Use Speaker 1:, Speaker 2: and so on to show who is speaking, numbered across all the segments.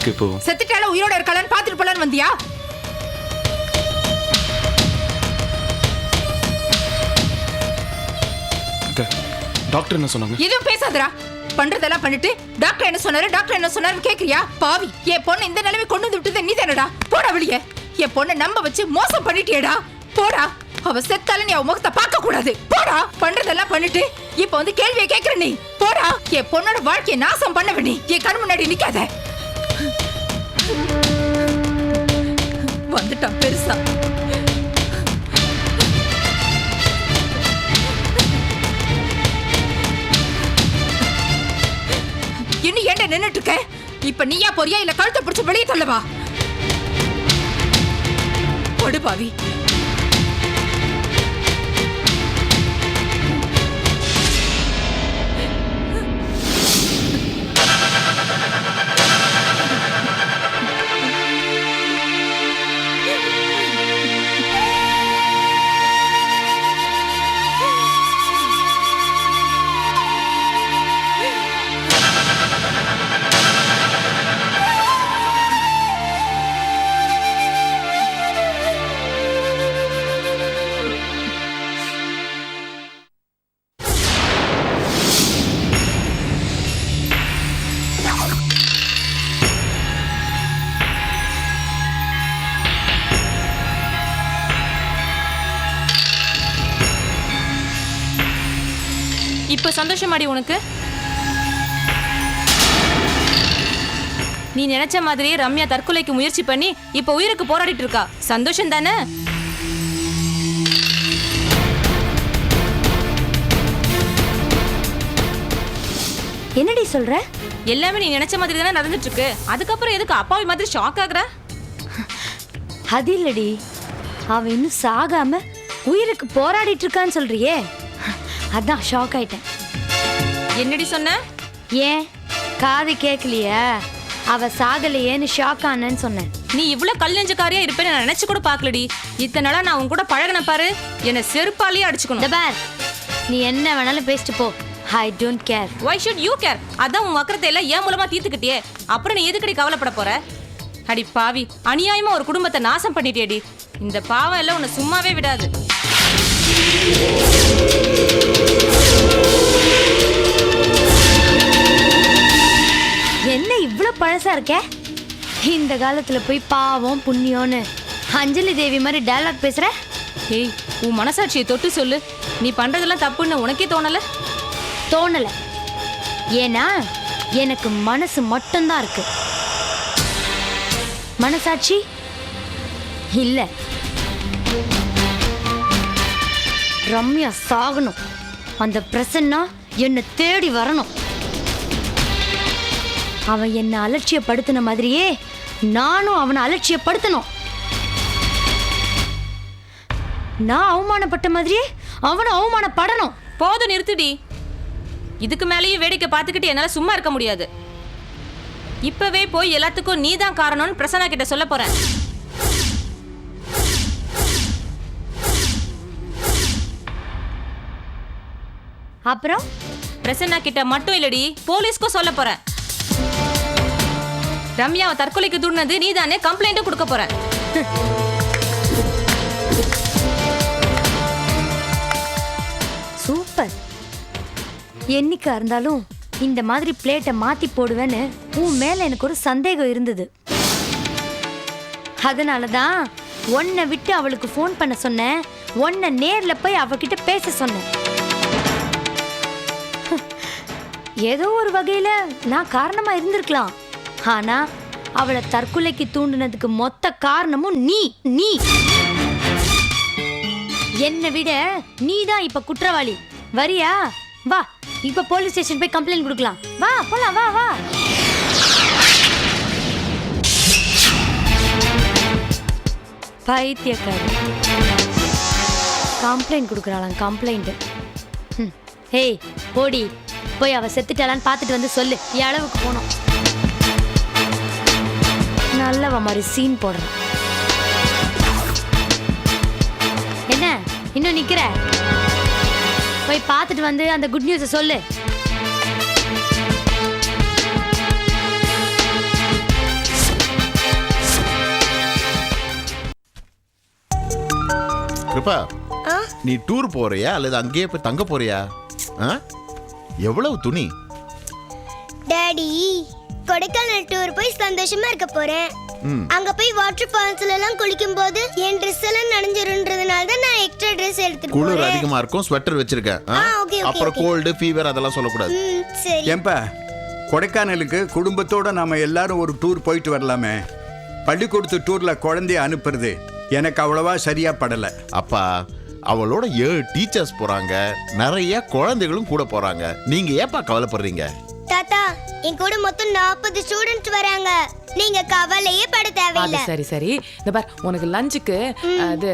Speaker 1: எதுக்கு இப்போ?
Speaker 2: செத்துட்டால உயிரோட இருக்காளான்னு பாத்துட்டு போலான்னு வந்தியா?
Speaker 1: டாக்டர் என்ன சொன்னாங்க?
Speaker 2: எதுவும் பேசாதடா. பண்றதெல்லாம் பண்ணிட்டு டாக்டர் என்ன சொன்னாரு கேக்குறியா? பாவி, என் பொண்ணு இந்த நிலைமை கொண்டு வந்து விட்டது நீ தானடா. போடா வெளியே. என் பொண்ணை நம்ப வச்சு மோசம் பண்ணிட்டியேடா. போடா. அவ செத்தால நீ அவ முகத்தை பார்க்க கூடாது. போடா. பண்றதெல்லாம் பண்ணிட்டு இப்ப வந்து கேள்வியை கேக்குற நீ. போடா. என் பொண்ணோட வாழ்க்கையை நாசம் பண்ண நீ. என் கண் முன்னாடி நிக்காத. வந்துட்டான் பெருசா. இன்னும் ஏன்டா நின்னுட்டு இருக்க? இப்ப நீயா போறியா இல்ல கழுத்தை பிடிச்சு வெளியே தள்ளவா? கொடு பாவி.
Speaker 3: இப்ப சந்தோஷமாடி உனக்கு? நீ நினைச்ச மாதிரியே ரம்யா தற்கொலைக்கு முயற்சி பண்ணி இப்ப உயிருக்கு போராடிட்டு இருக்கா. சந்தோஷம் தானே?
Speaker 4: என்னடி சொல்ற?
Speaker 3: எல்லாமே நீ நினைச்ச மாதிரி தானே நடந்துட்டு இருக்கு. அதுக்கப்புறம் எதுக்கு அப்பாவி மாதிரி ஷாக் ஆகுற?
Speaker 4: அது இல்லடி, அவ இன்னும் சாகாம உயிருக்கு போராடிட்டு இருக்கான்னு சொல்றியே, அதான் ஷாக் ஆயிட்டேன்.
Speaker 3: என்னடி சொன்ன?
Speaker 4: ஏன் காது கேட்கலையா? அவ சாகலையேன்னு ஷாக் ஆனேன்னு சொன்னேன்.
Speaker 3: நீ இவ்வளவு கல் நெஞ்சக்காரியா இருப்பேன்னு நான் நினைச்சு கூட பாக்கலடி. இத்தனை நாளா நான் உன் கூட பழகின பாரு, என்ன செருப்பாலேயே அடிச்சுக்கணும்.
Speaker 4: பார், நீ என்ன வேணாலும் பேசிட்டு போ. I don't care.
Speaker 3: Why should you care? அதான் உன் வக்கரத்தை எல்லாம் ஏன் மூலமா தீர்த்துக்கிட்டியே. அப்புறம் நீ எதுக்கடி கவலைப்பட போற? அடி பாவி, அநியாயமா ஒரு குடும்பத்தை நாசம் பண்ணிட்டேடி. இந்த பாவம் எல்லாம் உன்னை சும்மாவே விடாது.
Speaker 4: என்ன இவ்வளவு பழசா இருக்க? இந்த காலத்துல போய் பாவம் புண்ணியம்னு அஞ்சலி தேவி மாதிரி டயலாக் பேசுற?
Speaker 3: ஏய், உன் மனசாட்சியை தொட்டு சொல்லு. நீ பண்றதெல்லாம் தப்புன்னு உனக்கே தோணல?
Speaker 4: தோணல. ஏன்னா எனக்கு மனசு மட்டும்தான் இருக்கு, மனசாட்சி இல்ல. ரம்யா சாகணும். அந்த பிரசன்னா என்னை தேடி வரணும். அவன் என்னை அலட்சியப்படுத்தின மாதிரியே நானும் அவனை அலட்சியப்படுத்தணும். நான் அவமானப்பட்ட மாதிரியே அவனும் அவமானப்படணும்.
Speaker 3: போதும், நிறுத்துடி. இதுக்கு மேலேயும் வேடிக்கை பார்த்துக்கிட்டு என்னால சும்மா இருக்க முடியாது. இப்பவே போய் எல்லாத்துக்கும் நீ தான் காரணம்னு பிரசன்னா கிட்ட சொல்ல போறேன்.
Speaker 4: அப்புறம்
Speaker 3: பிரசன்னா கிட்ட மட்டும் இல்லடி, போலீஸ்க்கும் சொல்ல போறேன். ரம்யாவை தற்கொலைக்கு தூண்டினது நீ தானே, கம்ப்ளைண்ட்டும் கொடுக்க போறேன்.
Speaker 4: சூப்பர். என்னைக்கா இருந்தாலும் இந்த மாதிரி பிளேட்டை மாத்தி போடுவேன்னு உன் மேல எனக்கு ஒரு சந்தேகம் இருந்தது. அதனாலதான் உன்னை விட்டு அவளுக்கு ஃபோன் பண்ண சொன்னேன். உன்னை நேர்ல போய் அவகிட்ட பேச சொன்னேன். ஏதோ ஒரு வகையில நான் காரணமா இருந்திருக்கலாம். ஆனா அவளை தற்கொலைக்கு தூண்டினதுக்கு மொத்த காரணமும் நீ. என்னை விட நீ தான் இப்ப குற்றவாளி. வரியா? வா, இப்ப போலீஸ் ஸ்டேஷன் போய் கம்ப்ளைண்ட் கொடுக்கலாம். வா போலாம், வா வா. பைத்தியக்காரி கம்ப்ளைண்ட் கொடுக்குறாளாம். கம்ப்ளைண்ட். ஹேய் போடி, போய் அவ செத்துட்டாளான்னு பார்த்துட்டு வந்து சொல்லு. அளவுக்கு போனோம். நல்லவ மாதிரி சீன் போடுறான். என்ன இன்னும் நிக்கிற? போய் பார்த்துட்டு வந்து அந்த குட் நியூஸை சொல்லு.
Speaker 5: கிருபா
Speaker 6: ஆ
Speaker 5: நீ டூர் போறியா அல்லது அங்கேயே போய் தங்க போறியா? எவ்வளவு துணி?
Speaker 6: டாடி கொடைக்கானல் டூர் போய் சந்தோஷமா இருக்க போறேன். அங்க போய் வாட்டர் ஃபால்ஸ்ல எல்லாம் குளிக்கும் போது என் Dress எல்லாம் நனைஞ்சிருன்றதுனால தான் நான் எக்ஸ்ட்ரா Dress எடுத்துட்டு
Speaker 5: குளிர்
Speaker 6: போறேன்.
Speaker 5: அதிகமா இருக்கும், ஸ்வெட்டர் வச்சிருக்கேன்.
Speaker 6: ஓகே,
Speaker 5: அப்புறம் கோல்டு ஃபீவர் அதெல்லாம் சொல்லக்கூடாது.
Speaker 6: சரி.
Speaker 7: ஏன்பா கொடைக்கானலுக்கு குடும்பத்தோட நாம எல்லாரும் ஒரு டூர் போயிட்டு வரலாமே. பள்ளிக்கூடத்து டூர்ல குழந்தைய அனுப்புறது எனக்கு அவ்வளவா சரியா படல.
Speaker 5: அப்பா அவளோட 7 டீச்சர்ஸ் போறாங்க, நிறைய குழந்தைகளும் கூட போறாங்க. நீங்க ஏப்பா கவலைப்படுறீங்க?
Speaker 6: தாத்தா என் கூட மொத்தம் 40 ஸ்டூடண்ட்ஸ் வராங்க. நீங்க கவலையே பட தேவையில்லை.
Speaker 8: சரி சரி இந்த பார் உனக்கு லஞ்சுக்கு அது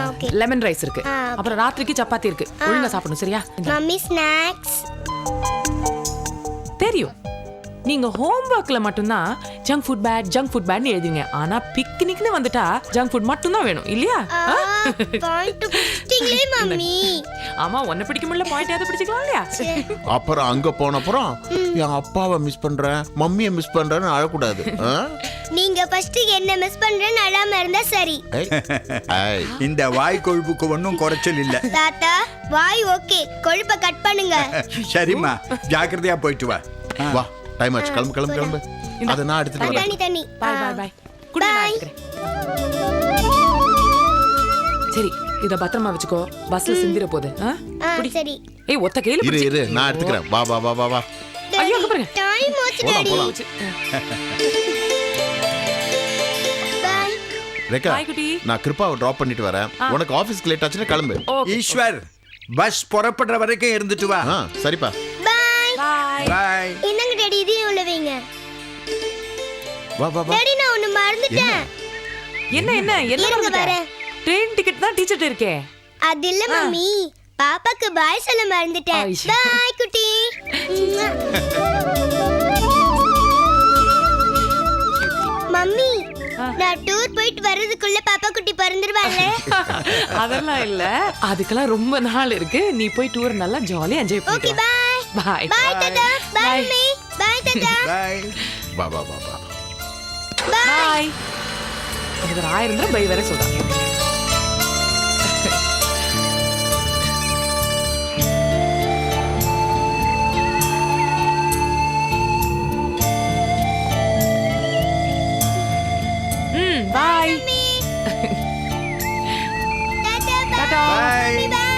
Speaker 6: okay.
Speaker 8: லெமன் ரைஸ் இருக்கு. அப்புறம் ராத்திரிக்கு சப்பாத்தி இருக்கு. ஒழுங்கா சாப்பிடணும் சரியா?
Speaker 6: Mummy snacks.
Speaker 8: தெரியும் நீங்க ஹோம்வொர்க்ல மட்டும்தான் ஜங்க் ஃபுட் பேட்னு எழுதுங்க. ஆனா பிக்னிக்னு வந்துட்டா ஜங்க் ஃபுட் மட்டும் தான் வேணும் இல்லையா?
Speaker 6: பாயிண்ட் பிடிச்சிட்டீங்களே மம்மி.
Speaker 8: ஆமா உன்னை பிடிக்க முடியல பாயிண்ட் ஏதாவது பிடிச்சிக்கலாம் இல்லையா?
Speaker 5: அப்புறம் அங்க போன அப்புறம் என் அப்பாவை மிஸ் பண்றேன், மம்மியை மிஸ் பண்றேன்னு அழக்கூடாது.
Speaker 6: நீங்க ஃபர்ஸ்ட் என்ன மிஸ் பண்றேன்னு அழாம இருந்தா சரி.
Speaker 7: இந்த வாய் கொழுப்புக்கு ஒன்றும் குறைச்சல் இல்ல.
Speaker 6: தாத்தா வாய் ஓகே, கொழுப்பை கட் பண்ணுங்க.
Speaker 7: சரிம்மா ஜாக்கிரதையா போயிட்டு வா.
Speaker 5: வா டைம் ஆச்சு, கிளம்பு கிளம்பு கிளம்பு. அதை நான் எடுத்துட்டு வரேன்.
Speaker 6: தண்ணி தண்ணி.
Speaker 8: Bye bye bye. Good night. சரி இத பத்திரமா வச்சுக்கோ, பஸ்ல சிந்திர போகுது.
Speaker 6: சரி.
Speaker 8: ஏய் ஒத்த கையில
Speaker 5: இரு இரு நான் எடுத்துக்கிறேன். வா வா வா வா வா.
Speaker 8: ஐயோ அங்க பாருங்க.
Speaker 6: டைம் ஆச்சு டாடி. பை.
Speaker 5: ரேகா
Speaker 8: Bye, குட்டி.
Speaker 5: நான் கிருப்பாவை டிராப் பண்ணிட்டு வரேன். உனக்கு ஆபீஸ்க்கு லேட் ஆச்சுன்னா கிளம்பு.
Speaker 7: ஈஸ்வர் பஸ் புறப்படுற வரைக்கும் இருந்துட்டு வா.
Speaker 5: சரிப்பா.
Speaker 6: பை.
Speaker 8: பாய்.
Speaker 7: பாய்.
Speaker 6: இந்தங்க டாடி இதையும் உள்ள வைங்க.
Speaker 5: வா வா வா.
Speaker 6: டாடி நான் ஒன்னு மறந்துட்டேன்.
Speaker 8: என்ன என்ன என்ன
Speaker 6: இருங்க
Speaker 8: மறந்துட்ட?
Speaker 6: வரேன்.
Speaker 8: ட்ரெயின் டிக்கெட் தான் டீச்சர்ட்ட இருக்கே.
Speaker 6: அது இல்ல மம்மி, பாப்பாக்கு பாய் சொல்ல மறந்துட்டேன்.
Speaker 8: ஐயோ.
Speaker 6: பாய் குட்டி. மம்மி நான் டூர் போயிட்டு வர்றதுக்குள்ள பாப்பா குட்டி பறந்துருவாங்க.
Speaker 8: அதெல்லாம் இல்ல, அதுக்கெல்லாம் ரொம்ப நாள் இருக்கு. நீ போய் டூர் நல்லா ஜாலியா என்ஜாய்
Speaker 6: ஓகே
Speaker 8: பண்ணிட்டு வா.
Speaker 6: பாய்.
Speaker 8: பாய்
Speaker 6: பாய் தாத்தா. Bye mummy. பாய் தாத்தா.
Speaker 7: பாய்.
Speaker 5: வா வா வா வா.
Speaker 8: பாய். இது 1000 ரூபாய் பை வேற சொல்றாங்க. பாய்.
Speaker 6: தாத்தா
Speaker 8: டாடா.
Speaker 7: பாய்.
Speaker 6: பாய்.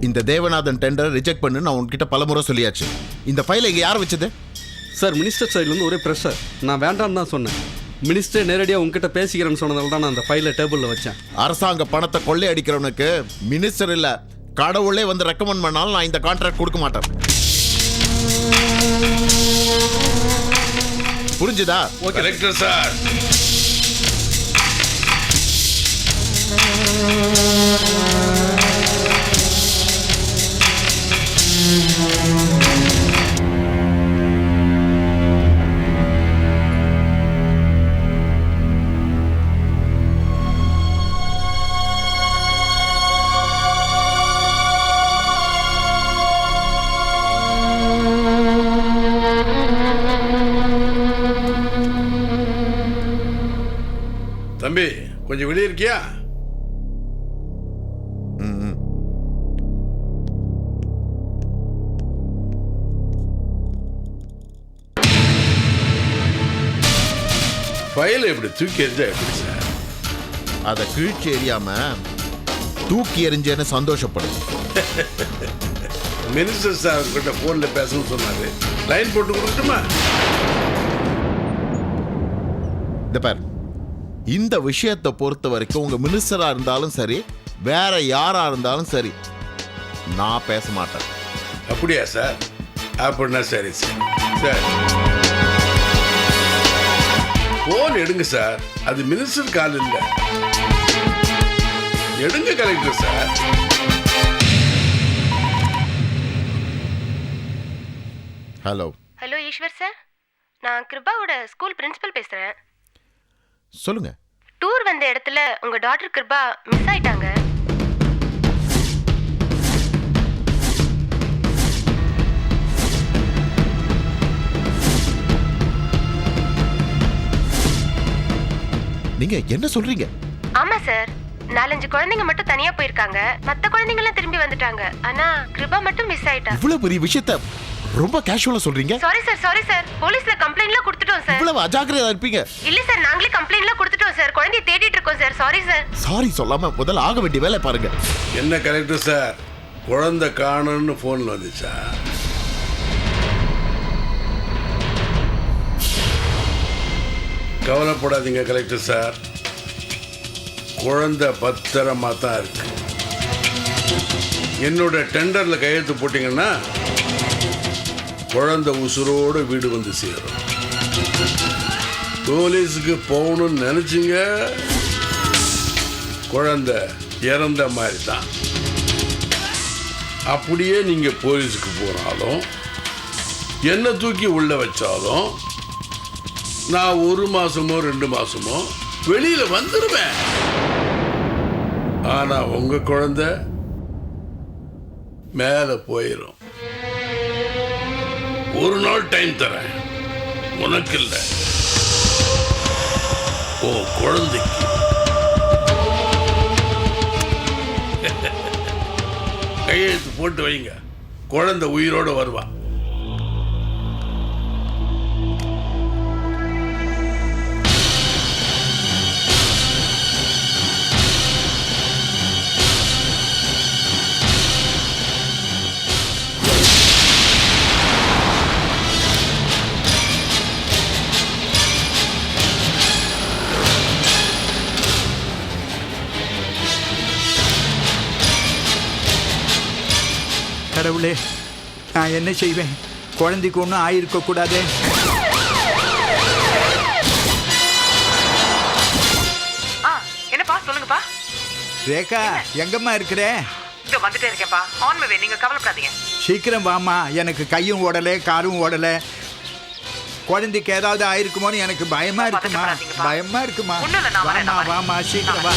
Speaker 5: இந்த தேவநாதன் டெண்டர் ரிஜெக்ட் பண்ணு நான் உன்கிட்ட பலமுறை சொல்லியாச்சு. இந்த ஃபைலை இங்க யார் வச்சது?
Speaker 9: சார் மினிஸ்டர் சைட்லேருந்து ஒரே ப்ரெஷர். நான் வேண்டாம்னு தான் சொன்னேன். மினிஸ்டர் நேரடியாக உங்ககிட்ட பேசிக்கிறேன்னு சொன்னதால தான் நான் அந்த ஃபைலை டேபிளில் வச்சேன்.
Speaker 5: அரசாங்க பணத்தை கொள்ளை அடிக்கிறவனுக்கு மினிஸ்டர் இல்ல கடவுளே வந்து ரெக்கமெண்ட் பண்ணாலும் நான் இந்த கான்ட்ராக்ட் கொடுக்க மாட்டேன். புரிஞ்சுதா?
Speaker 9: Okay
Speaker 10: collector sir. தம்பி கொஞ்சம் வெளியே இருக்கியா? ஃபைல் எப்படி தூக்கி எறிஞ்சா எப்படி சார்?
Speaker 5: அதை கிழிச்சு எறியாம தூக்கி எறிஞ்சேன்னு சந்தோஷப்படும்.
Speaker 10: மினிஸ்டர் சார் கிட்ட போன்ல பேசணும்னு சொன்னாரு. லைன் போட்டு கொடுக்கட்டுமா?
Speaker 5: இந்த பார், இந்த விஷயத்தை பொறுத்த வரைக்கும் உங்க மினிஸ்டரா இருந்தாலும் சரி வேற யாரா இருந்தாலும் சரி நான் பேச மாட்டேன்.
Speaker 10: அப்படியா சார்? அப்படின்னா சரி சார். சார் போன் எடுங்க சார். அது மினிஸ்டர் கால் இல்லை. எடுங்க collector sir.
Speaker 5: Hello.
Speaker 3: Hello Eshwar sir, நான் கிருபாவோட ஸ்கூல் பிரின்சிபல் பேசுறேன்.
Speaker 5: சொல்லுங்க.
Speaker 3: டூர் வந்த இடத்துல உங்க டாட்டர் கிருபா மிஸ் ஆயிட்டாங்க.
Speaker 5: நீங்க என்ன சொல்றீங்க?
Speaker 3: ஆமா சார், 4-5 குழந்தைங்க மட்டும் தனியா போயிருக்காங்க. மத்த குழந்தைங்க எல்லாம் திரும்பி வந்துட்டாங்க. ஆனா கிருபா மட்டும் மிஸ் ஆயிட்டா.
Speaker 5: இவ்வளவு பெரிய விஷயத்த ரொம்ப கேஷுவலா சொல்றீங்க.
Speaker 3: சாரி சார், போலீஸ்ல கம்ப்ளைண்ட்லாம் கொடுத்துட்டோம் சார்.
Speaker 5: இவ்வளவு அஜாக்கிரதையா இருப்பீங்க.
Speaker 3: இல்ல சார், நாங்களே கம்ப்ளைண்ட்லாம் கொடுத்துட்டோம் சார். குழந்தையை தேடிட்டு இருக்கோம் சார். Sorry sir.
Speaker 5: சாரி சொல்லாம முதல்ல ஆக வேண்டிய வேலை பாருங்க.
Speaker 10: என்ன கலெக்டர் சார், குழந்தை காணும்னு ஃபோன் வந்துச்சா? கவலைப்படாதீங்க கலெக்டர் சார், குழந்தை பத்திரமா தான் இருக்கு. என்னோட டெண்டர்ல கையெழுத்து போட்டீங்கன்னா குழந்தை உசுரோடு வீடு வந்து சேரும். போலீஸுக்கு போகணும்னு நினைச்சிங்க, குழந்தை இறந்த மாதிரி தான். அப்படியே நீங்க போலீஸுக்கு போனாலும் என்ன தூக்கி உள்ள வச்சாலும் நான் 1 மாசமோ 2 மாசமோ வெளியில வந்துருவேன். ஆனா உங்க குழந்தை மேல போயிரும். ஒரு நாள் டைம் தரேன், உனக்கு இல்லை, ஓ குழந்தைக்கு. கையெழுத்து போட்டு வைங்க, குழந்தை உயிரோட வருவா.
Speaker 7: கடவுளே, நான் என்ன செய்வேன்? குழந்தைக்கு ஒன்றும் ஆயிருக்க கூடாதே.
Speaker 8: என்னப்பா சொல்லுங்கப்பா.
Speaker 7: ரேகா, எங்கம்மா இருக்கிற?
Speaker 8: இதோ வந்துட்டே இருக்கேன்ப்பா. ஆன் மை வே, நீங்க கவலைப்படாதீங்க.
Speaker 7: சீக்கிரம் வாமா, எனக்கு கையும் ஓடலை காலும் ஓடலை. குழந்தைக்கு ஏதாவது ஆயிருக்குமோன்னு எனக்கு பயமா இருக்குமா, பயமா இருக்குமா. வாமா வாமா, சீக்கிரம் வா.